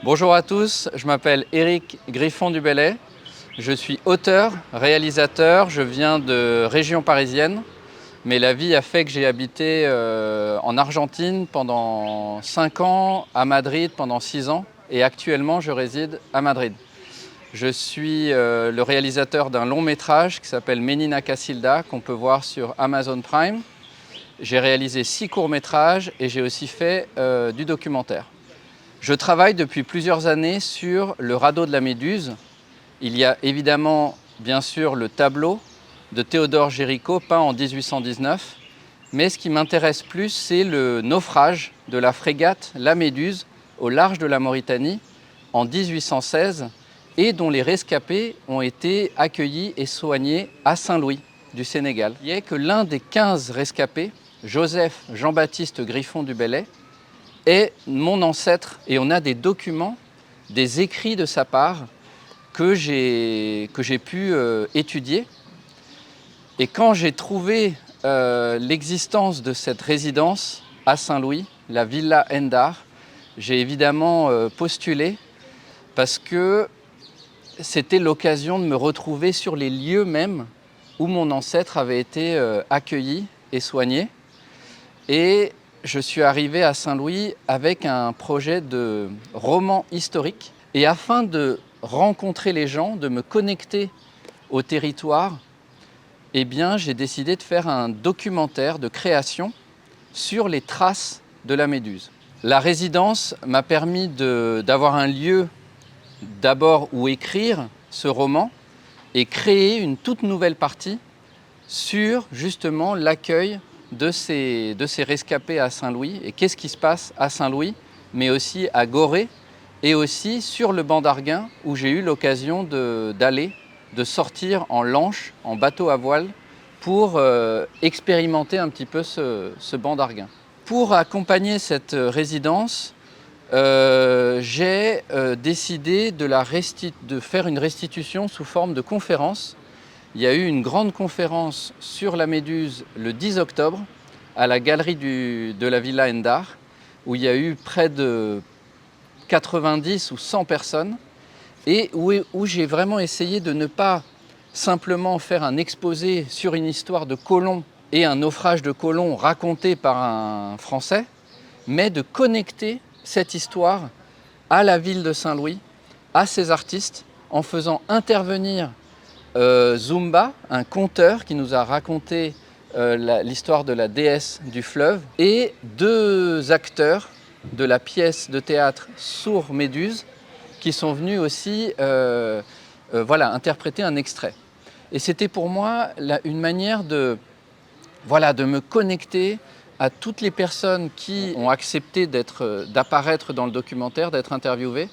Bonjour à tous, je m'appelle Éric Griffon du Bellay. Je suis auteur, réalisateur, je viens de région parisienne, mais la vie a fait que j'ai habité en Argentine pendant 5 ans, à Madrid pendant 6 ans et actuellement je réside à Madrid. Je suis le réalisateur d'un long métrage qui s'appelle Menina Casilda, qu'on peut voir sur Amazon Prime. J'ai réalisé 6 courts-métrages et j'ai aussi fait du documentaire. Je travaille depuis plusieurs années sur le radeau de la Méduse. Il y a évidemment, bien sûr, le tableau de Théodore Géricault, peint en 1819. Mais ce qui m'intéresse plus, c'est le naufrage de la frégate La Méduse au large de la Mauritanie en 1816 et dont les rescapés ont été accueillis et soignés à Saint-Louis du Sénégal. Il y a que l'un des 15 rescapés, Joseph Jean-Baptiste Griffon du Bellay, est mon ancêtre et on a des documents, des écrits de sa part que j'ai pu étudier. Et quand j'ai trouvé l'existence de cette résidence à Saint-Louis, la Villa Endar, j'ai évidemment postulé parce que c'était l'occasion de me retrouver sur les lieux mêmes où mon ancêtre avait été accueilli et soigné. Et je suis arrivé à Saint-Louis avec un projet de roman historique. Et afin de rencontrer les gens, de me connecter au territoire, eh bien, j'ai décidé de faire un documentaire de création sur les traces de la Méduse. La résidence m'a permis d'avoir un lieu d'abord où écrire ce roman et créer une toute nouvelle partie sur justement l'accueil de ces rescapés à Saint-Louis et qu'est-ce qui se passe à Saint-Louis, mais aussi à Gorée et aussi sur le banc d'Arguin où j'ai eu l'occasion de sortir en lanche, en bateau à voile pour expérimenter un petit peu ce banc d'Arguin. Pour accompagner cette résidence, j'ai décidé de faire une restitution sous forme de conférence. Il y a eu une grande conférence sur la Méduse le 10 octobre à la galerie de la Villa Endar où il y a eu près de 90 ou 100 personnes et où j'ai vraiment essayé de ne pas simplement faire un exposé sur une histoire de colons et un naufrage de colons raconté par un Français, mais de connecter cette histoire à la ville de Saint-Louis, à ses artistes, en faisant intervenir Zumba, un conteur qui nous a raconté l'histoire de la déesse du fleuve, et 2 acteurs de la pièce de théâtre Sourd Méduse qui sont venus aussi interpréter un extrait. Et c'était pour moi une manière de me connecter à toutes les personnes qui ont accepté d'apparaître dans le documentaire, d'être interviewées.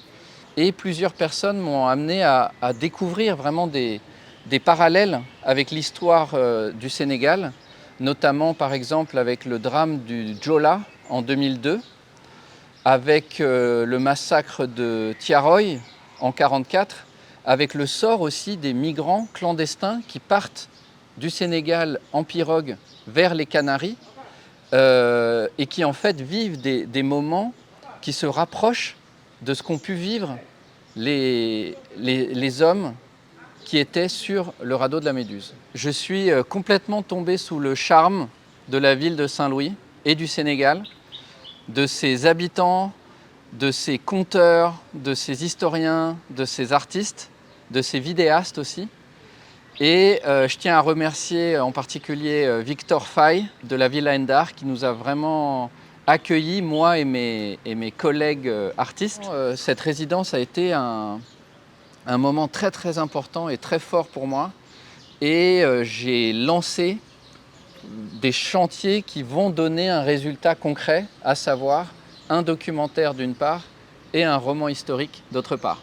Et plusieurs personnes m'ont amené à découvrir vraiment des parallèles avec l'histoire du Sénégal, notamment par exemple avec le drame du Joola en 2002, avec le massacre de Thiaroye en 1944, avec le sort aussi des migrants clandestins qui partent du Sénégal en pirogue vers les Canaries et qui en fait vivent des moments qui se rapprochent de ce qu'ont pu vivre les hommes qui étaient sur le radeau de la Méduse. Je suis complètement tombé sous le charme de la ville de Saint-Louis et du Sénégal, de ses habitants, de ses conteurs, de ses historiens, de ses artistes, de ses vidéastes aussi. Et je tiens à remercier en particulier Victor Faye de la Villa Endar qui nous a vraiment accueillis, moi et mes collègues artistes. Cette résidence a été un moment très très important et très fort pour moi. Et j'ai lancé des chantiers qui vont donner un résultat concret, à savoir un documentaire d'une part et un roman historique d'autre part.